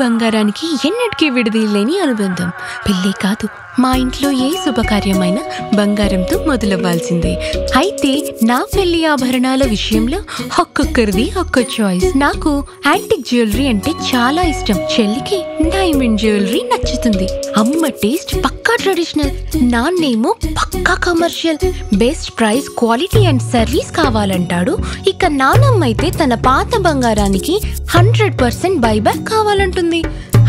బంగారానికి ఎన్నటికీ విడదీయలేని అనుబంధం. పెళ్ళే కాదు, మా ఇంట్లో ఏ శుభకార్యమైనా బంగారంతో మొదలవ్వాల్సిందే. అయితే నా పెళ్లి ఆభరణాల విషయంలో ఒక్కొక్కరిది ఒక్కో చాయిస్. నాకు యాంటిక్ జ్యువెలరీ అంటే చాలా ఇష్టం. చెల్లికి డైమండ్ జ్యువెలరీ నచ్చుతుంది. అమ్మ టేస్ట్ పక్కా ట్రెడిషనల్, నాన్నేమో పక్కా commercial. Best price, quality and service కావాలంటాడు. ఇక నానమ్మ అయితే తన పాత బంగారానికి 100% బైబ్యాక్ కావాలంటుంది.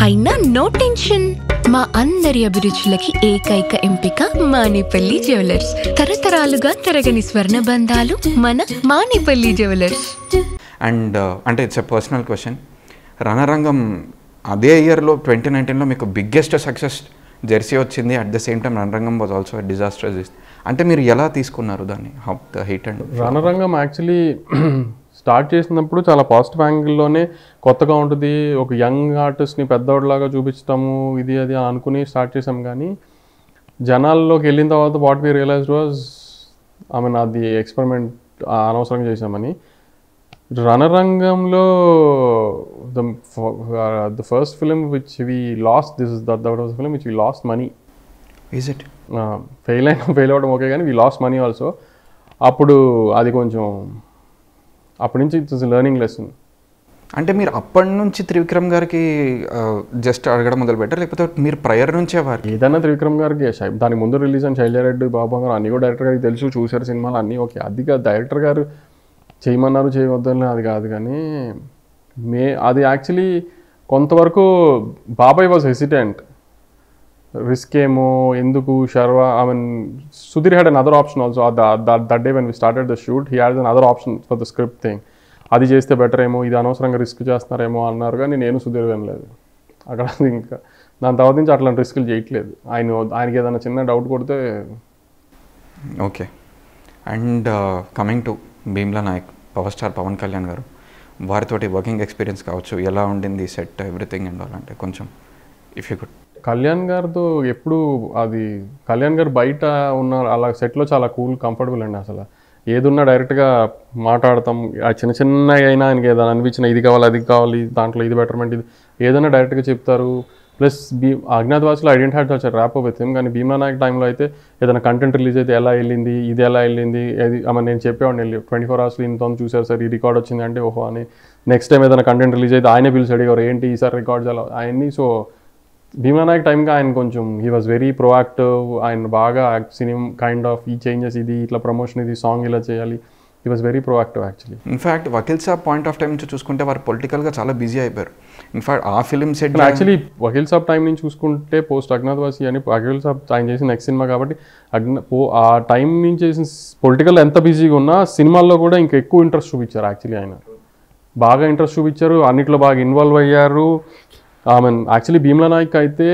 అయినా నో టెన్షన్. మా అందరి అభిరుచులకి ఏకైక ఎంపిక మానేపల్లి జ్యువెలర్స్. తరతరాలుగా తరగని స్వర్ణ బంధాలు మన మానేపల్లి జ్యువెలర్స్. అండ్ అంటే it's a personal question, Ranarangam అదే ఇయర్లో 2019లో మీకు బిగ్గెస్ట్ సక్సెస్ జెర్సీ వచ్చింది. At the same time Ranarangam was also disasters. అంటే మీరు ఎలా తీసుకున్నారు దాన్ని, how the hit? And Ranarangam actually start చేసినప్పుడు చాలా పాజిటివ్ యాంగిల్లోనే కొత్తగా ఉంటుంది, ఒక యంగ్ ఆర్టిస్ట్ని పెద్దవాడిలాగా చూపించటము ఇది అది అని అనుకుని స్టార్ట్ చేసాం. కానీ జనాల్లోకి వెళ్ళిన తర్వాత వాట్ వీ రియలైజ్డ్ వాజ్ అది ఎక్స్పెరిమెంట్ అనవసరంగా చేసామని. రణరంగంలో the first film which we lost, this is that was film which we lost money. Is it? Fail అవ్వడం ఓకే, కానీ వీ లాస్ట్ మనీ ఆల్సో. అప్పుడు అది కొంచెం అప్పటి నుంచి ఇట్స్ లెర్నింగ్ లెసన్. అంటే మీరు అప్పటి నుంచి త్రివిక్రమ్ గారికి జస్ట్ అడగడం మొదలు పెట్టారు, లేకపోతే మీరు ప్రయర్ నుంచే వారు? ఏదైనా త్రివిక్రమ్ గారికి దానికి ముందు రిలీజ్ అయిన శైలజారెడ్డి, బాబా గారు అన్నీ కూడా డైరెక్టర్ గారికి తెలుసు, చూశారు సినిమాలు అన్నీ ఓకే. అది కాదు డైరెక్టర్ గారు చేయమన్నారు చేయవద్దని అది కాదు. కానీ అది యాక్చువల్లీ కొంతవరకు బాబాయ్ వాజ్ హెసిటెంట్. రిస్క్ ఏమో ఎందుకు Sharwa, I mean Sudheer had an other option also. That day when we started the shoot he had an other option for the script thing. అది చేస్తే బెటర్ ఏమో, ఇది అనవసరంగా రిస్క్ చేస్తున్నారేమో అన్నారు. కానీ నేను సుధీర్ వినలేదు అక్కడ. ఇంకా దాని తర్వాత నుంచి అట్లాంటి రిస్కులు చేయట్లేదు. ఆయనకి ఏదైనా చిన్న డౌట్ కొడితే okay. And coming to Bheemla Nayak, power star Pawan Kalyan garu, వారితోటి వర్కింగ్ ఎక్స్పీరియన్స్ కావచ్చు, ఎలా ఉండింది సెట్ ఎవ్రీథింగ్ అండ్ అంటే కొంచెం ఇఫ్ యూ కుడ్. కళ్యాణ్ గారితో ఎప్పుడు అది కళ్యాణ్ గారు బయట ఉన్న అలా సెట్లో చాలా కూల్ కంఫర్టబుల్ అండి. అసలు ఏదున్నా డైరెక్ట్గా మాట్లాడతాం. ఆ చిన్న చిన్నగా అయినా ఆయనకి ఏదైనా అనిపించిన ఇది కావాలి అది కావాలి, దాంట్లో ఇది బెటర్మెంట్ ఇది ఏదైనా డైరెక్ట్గా చెప్తారు. ప్లస్ అజ్ఞాతవాసిలో I didn't had such rap with him. కానీ భీమ్లా నాయక్ టైంలో అయితే ఏదైనా కంటెంట్ రిలీజ్ అయితే ఎలా వెళ్ళింది, ఇది ఎలా వెళ్ళింది, అది నేను చెప్పేవాడిని వెళ్ళి 24 hours ఇంత చూసారు సార్, ఈ రికార్డ్ వచ్చింది అంటే ఓహో అని. నెక్స్ట్ టైం ఏదైనా కంటెంట్ రిలీజ్ అయితే ఆయనే పిలిచి అడిగారు ఏంటి ఈసారి రికార్డ్స్ ఎలా ఆయన్ని. సో భీమ్లా నాయక్ టైంగా ఆయన కొంచెం హీ వాజ్ వెరీ ప్రొయాక్టివ్. ఆయన బాగా సినిమా కైండ్ ఆఫ్ ఈ చేంజెస్, ఇది ఇట్లా ప్రమోషన్, ఇది సాంగ్ ఇలా చేయాలి, he was very proactive actually. In fact Vakeel Saab point of time నుంచి చూసుకుంటే వారు పొలిటికల్గా చాలా బిజీ అయిపోయారు. ఇన్ఫ్యాక్ట్ ఆ film set actually Vakeel Saab time నుంచి చూసుకుంటే పోస్ట్ అజ్ఞాతవాసి అని వకీల్ సాబ్ ఆయన చేసిన నెక్స్ట్ సినిమా కాబట్టి ఆ టైం నుంచి చేసిన పొలిటికల్ ఎంత బిజీగా ఉన్నా సినిమాల్లో కూడా ఇంకా ఎక్కువ ఇంట్రెస్ట్ చూపించారు. యాక్చువల్లీ ఆయన బాగా ఇంట్రెస్ట్ చూపించారు, అన్నిట్లో బాగా ఇన్వాల్వ్ అయ్యారు. I mean actually Bheemla Nayak అయితే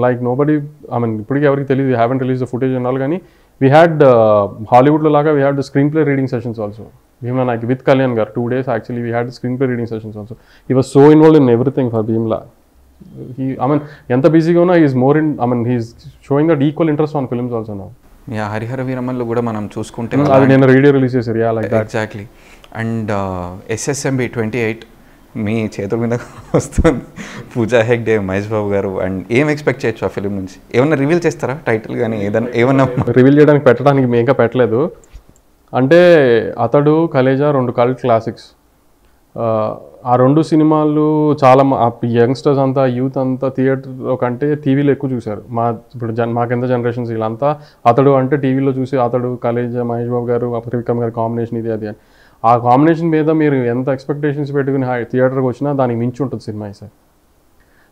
లైక్ నోబడీ, ఐ మీన్ ఇప్పటికీ ఎవరికి తెలియదు, హ్యావెంట్ రిలీజ్ ద ఫుటేజ్ అన్నారు. కానీ వీ హ్యాడ్ హాలీవుడ్లో లాగా we had the screenplay reading sessions also. Bheemla Nayak with Kalyan garu 2 days actually we had screenplay reading sessions also. He was so involved in everything for Bheemla. I mean ఎంత బిజీగా ఉన్నా is more in, I mean he's showing that equal interest on films also now. Harihara వీరమల్లో కూడా మనం చూసుకుంటే అది నేను రీడియో రిలీజ్ చేశారు. ఎగ్జాక్ట్లీ. అండ్ SSMB 28 మీ చేతుల మీద వస్తుంది, పూజా హెగ్డే, మహేష్ బాబు గారు. అండ్ ఏం ఎక్స్పెక్ట్ చేయొచ్చు ఆ ఫిలిం నుంచి? ఏమన్నా రివీల్ చేస్తారా టైటిల్ కానీ ఏమన్నా? రివీల్ చేయడానికి పెట్టడానికి ఇంకా పెట్టలేదు. అంటే అతడు, కలేజా 2 కల్ట్ క్లాసిక్స్. ఆ 2 సినిమాలు చాలా యంగ్స్టర్స్ అంతా, యూత్ అంతా థియేటర్ కంటే టీవీలో ఎక్కువ చూశారు. ఇప్పుడు మాకెంత జనరేషన్స్ వీళ్ళంతా అతడు అంటే టీవీలో చూసి అతడు, కలేజా, మహేష్ బాబు గారు, త్రివిక్రమ్ గారు కాంబినేషన్ ఇది అది అని. ఆ కాంబినేషన్ మీద మీరు ఎంత ఎక్స్పెక్టేషన్స్ పెట్టుకుని థియేటర్కి వచ్చినా దానికి మించి ఉంటుంది సినిమా. సార్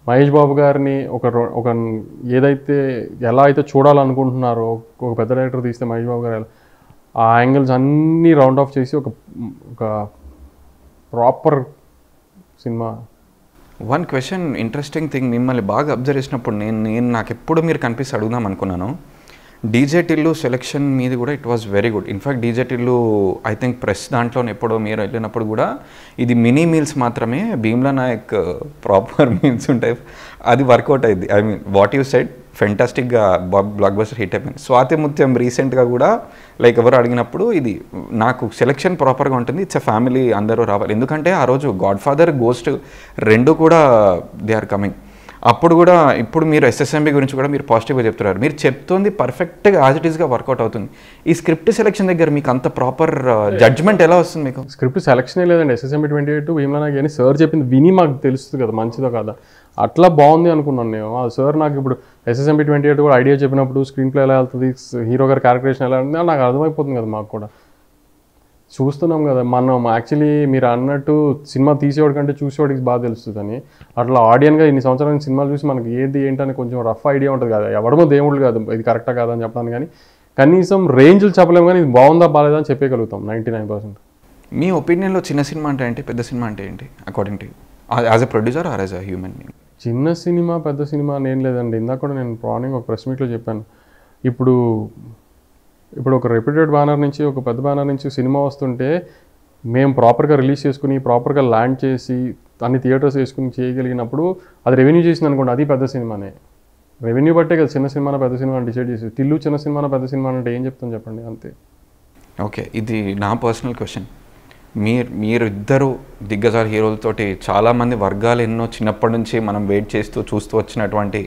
మహేష్ బాబు గారిని ఒక ఏదైతే ఎలా అయితే చూడాలనుకుంటున్నారో, ఒక పెద్ద డైరెక్టర్ తీస్తే మహేష్ బాబు గారు ఆ యాంగిల్స్ అన్నీ రౌండ్ ఆఫ్ చేసి ఒక proper cinema. One question, interesting thing, మిమ్మల్ని బాగా అబ్జర్వ్ చేసినప్పుడు నాకు ఎప్పుడు మీరు కనిపిస్తే అడుగుదాం అనుకున్నాను. డీజే టిల్లు సెలెక్షన్ మీది కూడా it was very good. In fact DJ Tillu I think press దాంట్లో ఎప్పుడో మీరు వెళ్ళినప్పుడు కూడా ఇది మినీ మీల్స్ మాత్రమే, భీమ్లా నాయక్ ప్రాపర్ మీల్స్ ఉంటాయి, అది వర్కౌట్ అయింది. I mean what you said ఫెంటాస్టిక్గా బ్లాక్ బస్టర్ హిట్ అయిపోయింది. స్వాతి ముత్యం రీసెంట్గా కూడా లైక్ ఎవరు అడిగినప్పుడు ఇది నాకు సెలెక్షన్ ప్రాపర్గా ఉంటుంది, ఇట్స్ ఎ ఫ్యామిలీ, అందరూ రావాలి. ఎందుకంటే ఆ రోజు గాడ్ ఫాదర్, గోస్ట్ రెండు కూడా దే ఆర్ కమింగ్. అప్పుడు కూడా ఇప్పుడు మీరు ఎస్ఎస్ఎంబి గురించి కూడా మీరు పాజిటివ్గా చెప్తున్నారు. మీరు చెప్తుంది పర్ఫెక్ట్గా యాజ్ ఇట్ ఈస్గా వర్కౌట్ అవుతుంది. ఈ స్క్రిప్ట్ సెలెక్షన్ దగ్గర మీకు అంత ప్రాపర్ జడ్జ్మెంట్ ఎలా వస్తుంది మీకు? స్క్రిప్ట్ సెలక్షనే లేదండి. ఎస్ఎస్ఎంబి 28 భీమ్లానాయక్ అని సార్ చెప్పింది విని మాకు తెలుస్తుంది కదా మంచిదో కాదా, అట్లా బాగుంది అనుకున్నాను నేను. ఆ సార్ నాకు ఇప్పుడు ఎస్ఎస్ఎంబి 28 కూడా ఐడియా చెప్పినప్పుడు స్క్రీన్ ప్లే ఎలా వెళ్తుంది, హీరో గారి క్యారెక్టరేషన్ ఎలా ఉంటుంది నాకు అర్థమైపోతుంది కదా. మాకు కూడా చూస్తున్నాం కదా మనం. యాక్చువల్లీ మీరు అన్నట్టు సినిమా తీసేవాడి కంటే చూసేవాడికి బాగా తెలుస్తుంది అని, అట్లా ఆడియన్గా ఇన్ని సంవత్సరాల సినిమాలు చూసి మనకి ఏది ఏంటని కొంచెం రఫ్ ఐడియా ఉంటుంది కదా. ఎవడమో దేవుళ్ళు కాదు ఇది కరెక్టా కాదని చెప్పడానికి, కానీ కనీసం రేంజ్లు చెప్పలేము, కానీ ఇది బాగుందా బాగాలేదా అని చెప్పగలుగుతాం 99%. మీ ఒపీనియన్లో చిన్న సినిమా అంటే ఏంటి, పెద్ద సినిమా అంటే ఏంటి according to as a producer or as a human? చిన్న సినిమా పెద్ద సినిమా అని ఏం లేదండి. ఇందాక కూడా నేను మార్నింగ్ ఒక ప్రెస్ మీట్లో చెప్పాను. ఇప్పుడు ఒక రెప్యూటెడ్ బ్యానర్ నుంచి ఒక పెద్ద బ్యానర్ నుంచి సినిమా వస్తుంటే మేము ప్రాపర్గా రిలీజ్ చేసుకుని ప్రాపర్గా ల్యాండ్ చేసి అన్ని థియేటర్స్ వేసుకుని చేయగలిగినప్పుడు అది రెవెన్యూ చేసింది అనుకోండి, అది పెద్ద సినిమానే. రెవెన్యూ బట్టే కదా చిన్న సినిమా పెద్ద సినిమా అని డిసైడ్ చేసి. టిల్లు చిన్న సినిమా పెద్ద సినిమా అంటే ఏం చెప్తాను చెప్పండి, అంతే. ఓకే, ఇది నా పర్సనల్ క్వశ్చన్. మీరు ఇద్దరు దిగ్గజాల హీరోలతోటి చాలామంది వర్గాలు ఎన్నో చిన్నప్పటి నుంచి మనం వెయిట్ చూస్తూ వచ్చినటువంటి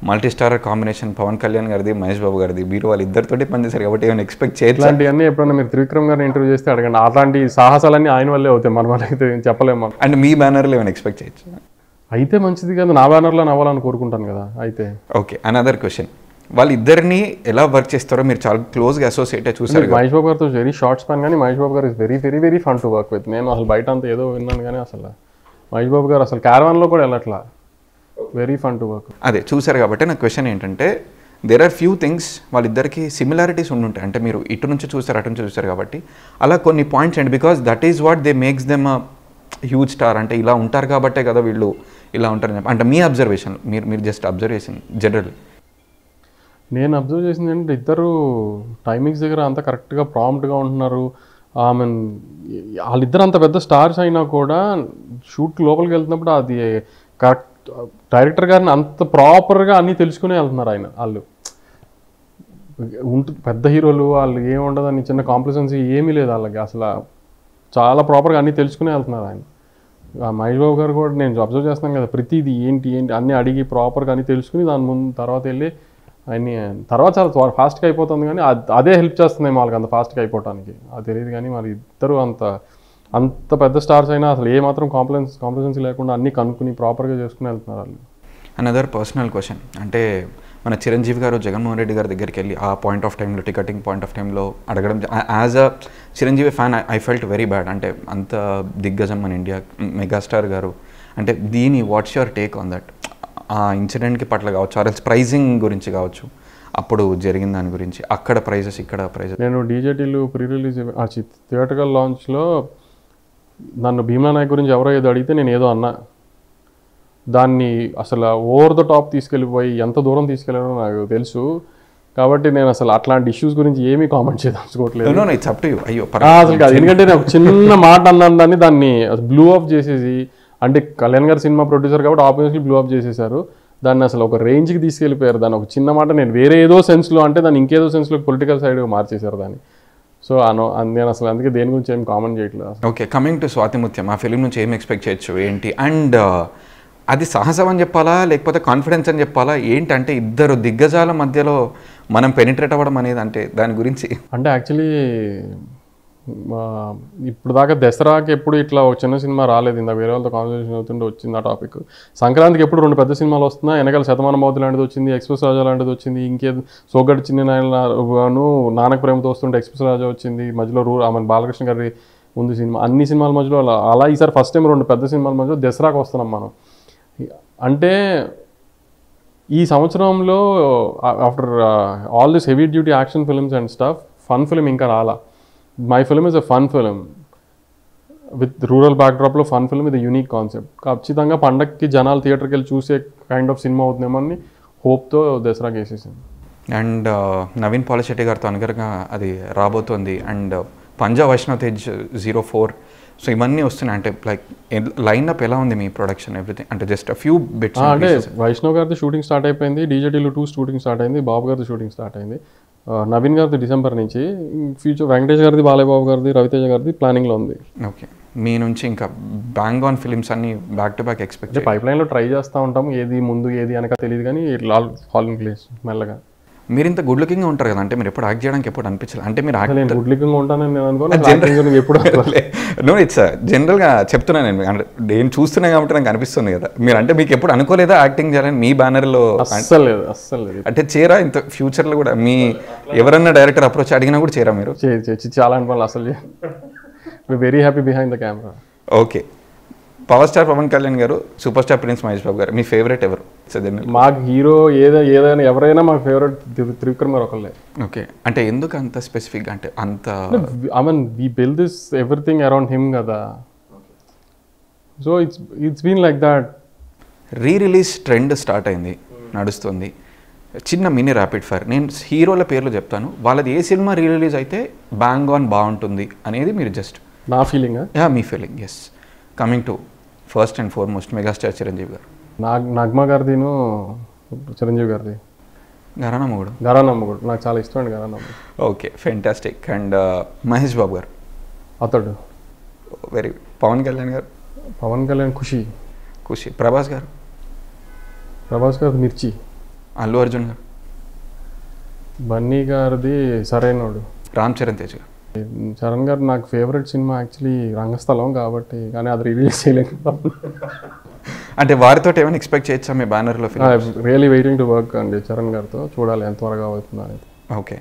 multi starrer combination Pawan Kalyan గారిది, మహేష్ బాబు గారిది. మీరు వాళ్ళిద్దరితోటి పనిచేశారు కాబట్టి ఏమైనా ఎక్స్పెక్ట్ చేయొచ్చు? ఇలాంటివన్నీ ఎప్పుడన్నా మీరు త్రివిక్రమ్ గారిని ఇంటర్వ్యూ చేస్తే అడగండి. అలాంటి సాహసాలన్నీ ఆయన వల్లే అవుతాయి, మన వల్ల అయితే చెప్పలేము. అండ్ మీ బ్యానర్లో ఏమైనా ఎక్స్పెక్ట్ చేయొచ్చు? అయితే మంచిది కదా, నా బ్యానర్లో నవ్వాలని కోరుకుంటాను కదా. అయితే ఓకే, అనదర్ క్వశ్చన్. వాళ్ళిద్దరిని ఎలా వర్క్ చేస్తారో మీరు చాలా క్లోజ్గా అసోసియేట్ చూసారు. మహేష్ బాబు గారితో వెరీ షార్ట్ స్పాన్, కానీ మహేష్ బాబు గారు is very very very fun to work with. నేను అసలు బయట అంతా ఏదో విన్నాను కానీ అసలు మహేష్ బాబు గారు అసలు క్యారవాన్లో కూడా వెళ్ళట్లా, వెరీ ఫన్ టు వర్క్. అదే చూసారు కాబట్టి నా క్వశ్చన్ ఏంటంటే దేర్ ఆర్ ఫ్యూ థింగ్స్ వాళ్ళిద్దరికి సిమిలారిటీస్ ఉండుంటాయి. అంటే మీరు ఇటు నుంచి చూస్తారు అటు నుంచి చూస్తారు కాబట్టి అలా కొన్ని పాయింట్స్ అండి. Because that is what they makes them huge star. అంటే ఇలా ఉంటారు కాబట్టే కదా వీళ్ళు ఇలా ఉంటారని చెప్పి. అంటే మీ అబ్జర్వేషన్, మీరు జస్ట్ అబ్జర్వ్ చేసింది జనరల్. నేను అబ్జర్వ్ చేసింది ఏంటంటే ఇద్దరు టైమింగ్స్ దగ్గర అంతా కరెక్ట్గా ప్రాంప్ట్గా ఉంటున్నారు. ఐ మీన్ వాళ్ళిద్దరు అంత పెద్ద స్టార్స్ అయినా కూడా షూట్ లోపలికి వెళ్తున్నప్పుడు అది కరెక్ట్ డైరెక్టర్ గారిని అంత ప్రాపర్గా అన్నీ తెలుసుకునే వెళ్తున్నారు ఆయన. వాళ్ళు పెద్ద హీరోలు వాళ్ళు ఏముండదు అని చిన్న కాంప్లిసెన్సీ ఏమీ లేదు వాళ్ళకి, అసలు చాలా ప్రాపర్గా అన్నీ తెలుసుకునే వెళ్తున్నారు ఆయన. మహేష్ బాబు గారు కూడా నేను అబ్జర్వ్ చేస్తున్నాను కదా, ప్రతిదీ ఏంటి అన్నీ అడిగి ప్రాపర్గా అన్నీ తెలుసుకుని దాని ముందు తర్వాత వెళ్ళి అన్నీ తర్వాత చాలా ఫాస్ట్గా అయిపోతుంది. కానీ అదే హెల్ప్ చేస్తుంది వాళ్ళకి అంత ఫాస్ట్గా అయిపోవడానికి, అది తెలియదు. కానీ మరి ఇద్దరు అంత పెద్ద స్టార్స్ అయినా అసలు ఏమాత్రం కాంప్లిసెన్సీ లేకుండా అన్నీ కనుక్కుని ప్రాపర్గా చేసుకుని వెళ్తున్నారు వాళ్ళు. Another personal question. అంటే మన చిరంజీవి గారు జగన్మోహన్ రెడ్డి గారి దగ్గరికి వెళ్ళి ఆ పాయింట్ ఆఫ్ టైంలో టికెటింగ్ పాయింట్ ఆఫ్ టైంలో అడగడం, as a Chiranjeevi fan I felt very bad. అంటే అంత దిగ్గజం మన ఇండియా మెగాస్టార్ గారు, అంటే దీని what's your take on that? ఆ ఇన్సిడెంట్కి పట్ల కావచ్చు, ఆర్ ఎల్స్ ప్రైజింగ్ గురించి కావచ్చు, అప్పుడు జరిగిన దాని గురించి, అక్కడ ప్రైజెస్ ఇక్కడ ప్రైజెస్. నేను డీజేటీలు ప్రీ రిలీజ్ థియేటర్కల్ లాంచ్లో నన్ను భీమ్లానాయక్ గురించి ఎవరో ఏదో అడిగితే నేను ఏదో అన్నా, దాన్ని అసలు ఓవర్ ద టాప్ తీసుకెళ్ళిపోయి ఎంత దూరం తీసుకెళ్ళారో నాకు తెలుసు. కాబట్టి నేను అసలు అట్లాంటి ఇష్యూస్ గురించి ఏమీ కామెంట్ చేయదలుచుకోవట్లేదు. అసలు కాదు, ఎందుకంటే నేను ఒక చిన్న మాట అన్నాను దాన్ని బ్లూ ఆఫ్ చేసేసి, అంటే కళ్యాణ్ గారు సినిమా ప్రొడ్యూసర్ కాబట్టి ఆబ్వియస్లీ బ్లూ ఆఫ్ చేసేసారు దాన్ని, అసలు ఒక రేంజ్కి తీసుకెళ్ళిపోయారు. దాన్ని ఒక చిన్న మాట నేను వేరే ఏదో సెన్స్లో అంటే దాన్ని ఇంకేదో సెన్స్లో పొలిటికల్ సైడ్ మార్చేశారు దాన్ని. సో నేను అసలు అందుకే దేని గురించి ఏం కామెంట్ చేయట్లేదు. Okay, coming to Swathi Muthyam, ఆ ఫిలిం నుంచి ఏం ఎక్స్పెక్ట్ చేయొచ్చు ఏంటి? అండ్ అది సాహసం అని చెప్పాలా లేకపోతే కాన్ఫిడెన్స్ అని చెప్పాలా ఏంటంటే ఇద్దరు దిగ్గజాల మధ్యలో మనం పెనిట్రేట్ అవ్వడం అనేది, అంటే దాని గురించి అంటే యాక్చువల్లీ ఇప్పుడు దాకా దసరాకి ఎప్పుడు ఇట్లా ఒక చిన్న సినిమా రాలేదు. ఇందాక వేరే వాళ్ళతో కాన్వర్సేషన్ అవుతుంటే వచ్చింది ఆ టాపిక్. సంక్రాంతికి ఎప్పుడు 2 పెద్ద సినిమాలు వస్తున్నా, వెనకాల శతమానం భవతి లాంటిది వచ్చింది, ఎక్స్ప్రెస్ రాజా లాంటిది వచ్చింది, ఇంకేది సోగడ్ చిన్న నానక ప్రేమతో వస్తుంటే ఎక్స్ప్రెస్ రాజా వచ్చింది, మధ్యలో మన బాలకృష్ణ గారి ముందు సినిమా, అన్ని సినిమాల మధ్యలో అలా ఈసారి ఫస్ట్ టైం 2 పెద్ద సినిమాల మధ్యలో దసరాకి వస్తున్నాం మనం. అంటే ఈ సంవత్సరంలో after all this heavy duty action films and stuff, fun film ఇంకా రాలా. My film is a fun film with rural బ్యాక్డ్రాప్లో ఫన్ ఫిల్మ్, ఇది యూనిక్ కాన్సెప్ట్. ఖచ్చితంగా పండగకి జనాలు థియేటర్కి వెళ్ళి చూసే కైండ్ ఆఫ్ సినిమా అవుతుందేమో అని హోప్తో దసరాకి వేసేసింది. అండ్ నవీన్ పాలిశెట్టి గారితో అనుగరంగా అది రాబోతోంది. అండ్ పంజా వైష్ణవ్ తేజ్ 04 సో ఇవన్నీ వస్తున్నాయి అంటే లైక్ లైన్అప్ ఎలా ఉంది మీ ప్రొడక్షన్ ఎవ్రీథింగ్ అంటే జస్ట్ ఫ్యూ బిట్స్ అంటే వైష్ణవ్ గారిది షూటింగ్ స్టార్ట్ అయిపోయింది, డీజేటీలో 2 షూటింగ్ స్టార్ట్ అయింది, బాబు గారిది షూటింగ్ స్టార్ట్ అయింది, నవీన్ గారిది డిసెంబర్ నుంచి, ఫ్యూచర్ వెంకటేష్ గారిది, బాలయ్యబాబు గారిది, రవితేజ గారిది ప్లానింగ్లో ఉంది. ఓకే, మీ నుంచి ఇంకా బ్యాంగ్ ఆన్ ఫిలిమ్స్ అన్ని back to back expect pipe లైన్లో ట్రై చేస్తూ ఉంటాము, ఏది ముందు ఏది అనక తెలియదు కానీ ఆల్ ఫాల్ ఇన్ ప్లేస్ మెల్లగా. మీరు ఇంత గుడ్ లుకింగ్గా ఉంటారు కదా, అంటే మీరు ఎప్పుడు యాక్ట్ చేయడానికి ఎప్పుడు అనిపించలేదు అంటే మీరు నేను గుడ్ లుకింగ్ ఉంటానని నేను అనుకోను ఎప్పుడు. నో ఇట్స్ జనరల్గా చెప్తున్నాను నేను అంటే నేను చూస్తున్నా కాబట్టి నాకు అనిపిస్తుంది కదా, మీరు అంటే మీకు ఎప్పుడు అనుకోలేదా యాక్టింగ్ చేయాలని మీ బ్యానర్లో? అస్సలు లేదు, అస్సలు లేదు. అంటే చేరా ఇంత ఫ్యూచర్లో కూడా మీ ఎవరన్నా డైరెక్టర్ అప్రోచ్ అడిగినా కూడా చేరా మీరు? చాలా అనుకోవాలి అసలు. Very happy behind the camera. Okay, power star Pawan Kalyan garu, super star prince Mahesh Babu garu, మీ ఫేవరెట్ ఎవరు? మాకు హీరో ఏదైనా ఎవరైనా మాకు ఫేవరెట్ త్రివిక్రమ్ గారు ఒకళ్ళే. ఓకే, అంటే ఎందుకు అంత స్పెసిఫిక్గా అంటే అంత? I mean we build this everything around him కదా, so it's been like that. Release trend start అయింది, నడుస్తుంది. చిన్న మినీ ర్యాపిడ్ ఫైర్, నేను హీరోల పేర్లు చెప్తాను, వాళ్ళది ఏ సినిమా రిలీజ్ అయితే బ్యాంగ్ ఆన్ బాగుంటుంది అనేది మీరు జస్ట్ నా ఫీలింగ్. మీ feeling. Yes, coming to first and foremost megastar Chiranjeevi garu. Nagma గారిదిను Chiranjeevi గారిది ఘరానా మొగుడు. ఘరానా మొగుడు నాకు చాలా ఇష్టం అండి, ఘరానా మొగుడు. Okay, fantastic. And Mahesh Babu గారు అతడు వెరీ. పవన్ కళ్యాణ్ గారు? పవన్ కళ్యాణ్ ఖుషి. ఖుషి. ప్రభాస్ గారు? ప్రభాస్ గారు మిర్చి. అల్లు అర్జున్ గారు? బన్నీ గారిది సరైనోడు. రామ్ చరణ్ తేజ్ గారు? చరణ్ గారు నాకు ఫేవరెట్ సినిమా యాక్చువల్లీ రంగస్థలం కాబట్టి, కానీ అది రిలీజ్ చేయలేదు. అంటే వారితో ఏమైనా ఎక్స్పెక్ట్ చేయొచ్చా మీ బ్యానర్లో? రియలీ వెయిటింగ్ టు వర్క్ అండి చరణ్ గారితో, చూడాలి ఎంత త్వరగా అవుతుంది అనేది. ఓకే.